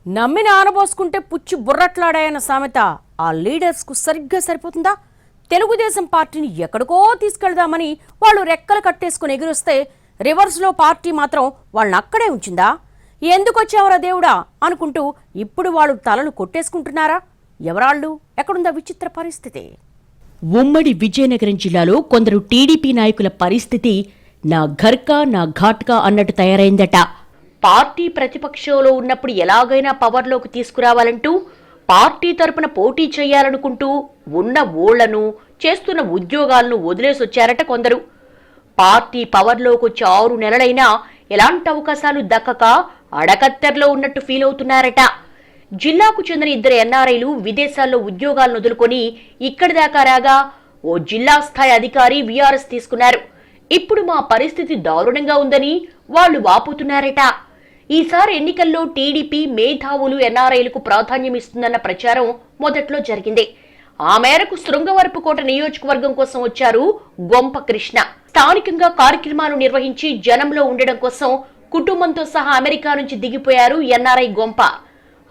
నమ్మిన ఆనబోసుకుంటే పుచ్చి బుర్రట్లాడాయన్న సామెత ఆ లీడర్స్కు సరిగ్గా సరిపోతుందా? తెలుగుదేశం పార్టీని ఎక్కడికో తీసుకెళ్దామని వాళ్ళు రెక్కలు కట్టేసుకుని ఎగిరొస్తే రివర్స్లో పార్టీ మాత్రం వాళ్ళని అక్కడే ఉంచిందా? ఎందుకొచ్చావరా దేవుడా అనుకుంటూ ఇప్పుడు వాళ్ళు తలలు కొట్టేసుకుంటున్నారా? ఎవరాళ్ళు? ఎక్కడుందా విచిత్ర పరిస్థితి? ఉమ్మడి విజయనగరం జిల్లాలో కొందరు టీడీపీ నాయకుల పరిస్థితి నా ఘర్కా నా ఘాట్కా అన్నట్టు తయారైందట. పార్టీ ప్రతిపక్షంలో ఉన్నప్పుడు ఎలాగైనా పవర్లోకి తీసుకురావాలంటూ పార్టీ తరపున పోటీ చేయాలనుకుంటూ ఉన్న ఓళ్లను చేస్తున్న ఉద్యోగాలను వదిలేసొచ్చారట కొందరు. పార్టీ పవర్లోకి వచ్చి 6 నెలలైనా ఎలాంటి అవకాశాలు దక్కక అడకత్తెరలో ఉన్నట్టు ఫీల్ అవుతున్నారట. జిల్లాకు చెందిన 2 ఎన్ఆర్ఐలు విదేశాల్లో ఉద్యోగాలను వదులుకొని ఇక్కడి దాకా రాగా ఓ జిల్లా స్థాయి అధికారి వీఆర్ఎస్ తీసుకున్నారు. ఇప్పుడు మా పరిస్థితి దారుణంగా ఉందని వాళ్లు వాపోతున్నారట. ఈసారి ఎన్నికల్లో టీడీపీ మేధావులు ఎన్ఆర్ఐలకు ప్రాధాన్యం ఇస్తుందన్న ప్రచారం మొదట్లో జరిగింది. ఆ మేరకు శృంగవరపుకోట నియోజకవర్గం కోసం వచ్చారు గొంప కృష్ణ. స్థానికంగా కార్యక్రమాలు నిర్వహించి జనంలో ఉండడం కోసం కుటుంబంతో సహా అమెరికా నుంచి దిగిపోయారు ఎన్ఆర్ఐ గొంప.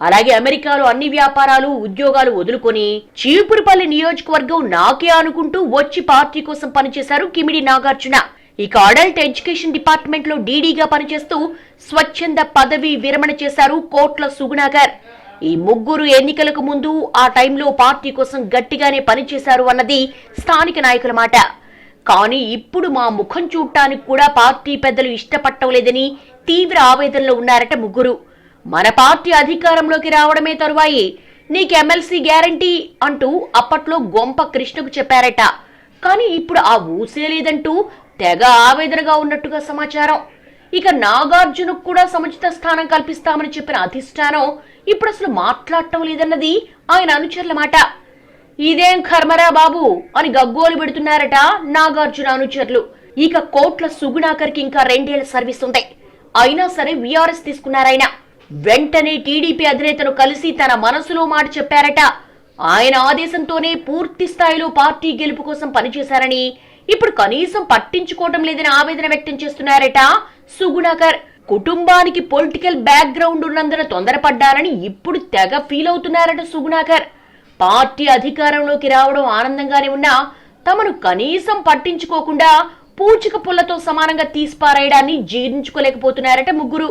అలాగే అమెరికాలో అన్ని వ్యాపారాలు ఉద్యోగాలు వదులుకొని చీపురుపల్లి నియోజకవర్గం నాకే అనుకుంటూ వచ్చి పార్టీ కోసం పనిచేశారు కిమిడి నాగార్జున. ఇక అడల్ట్ ఎడ్యుకేషన్ డిపార్ట్మెంట్ లో డీడీగా పనిచేస్తూ స్వచ్ఛంద పదవి విరమణ చేశారు కోట్ల సుగుణాకర్. ఈ ముగ్గురు ఎన్నికలకు ముందు ఆ టైంలో పార్టీ కోసం గట్టిగానే పనిచేశారు అన్నది స్థానిక నాయకుల మాట. కానీ ఇప్పుడు మా ముఖం చూడటానికి కూడా పార్టీ పెద్దలు ఇష్టపడటం లేదని తీవ్ర ఆవేదనలో ఉన్నారట ముగ్గురు. మన పార్టీ అధికారంలోకి రావడమే తరువాయి, నీకు ఎమ్మెల్సీ గ్యారంటీ అంటూ అప్పట్లో గొంప కృష్ణకు చెప్పారట. కానీ ఇప్పుడు ఆ ఊసే లేదంటూ తెగ ఆవేదనగా ఉన్నట్టుగా సమాచారం. ఇక నాగార్జునకు కూడా సముచిత స్థానం కల్పిస్తామని చెప్పిన అధిష్టానం ఇప్పుడు అసలు మాట్లాడటం లేదన్నది ఆయన అనుచరుల మాట. ఇదేం కర్మరా బాబు అని గగ్గోలు పెడుతున్నారట నాగార్జున అనుచరులు. ఇక కోట్ల సుగుణాకర్కి ఇంకా 2 ఏళ్ల సర్వీస్ ఉంది. అయినా సరే వీఆర్ఎస్ తీసుకున్నారాయన. వెంటనే టీడీపీ అధినేతను కలిసి తన మనసులో మాట చెప్పారట. ఆయన ఆదేశంతోనే పూర్తి స్థాయిలో పార్టీ గెలుపు కోసం పనిచేశారని, ఇప్పుడు కనీసం పట్టించుకోవటం లేదని ఆవేదన వ్యక్తం చేస్తున్నారట సుగుణాకర్. కుటుంబానికి పొలిటికల్ బ్యాక్గ్రౌండ్ ఉన్నందున తొందరపడ్డారని ఇప్పుడు తెగ ఫీల్ అవుతున్నారట సుగుణాకర్. పార్టీ అధికారంలోకి రావడం ఆనందంగానే ఉన్నా తమను కనీసం పట్టించుకోకుండా పూచిక పుల్లతో సమానంగా తీసిపారేయడాన్ని జీర్ణించుకోలేకపోతున్నారట ముగ్గురు.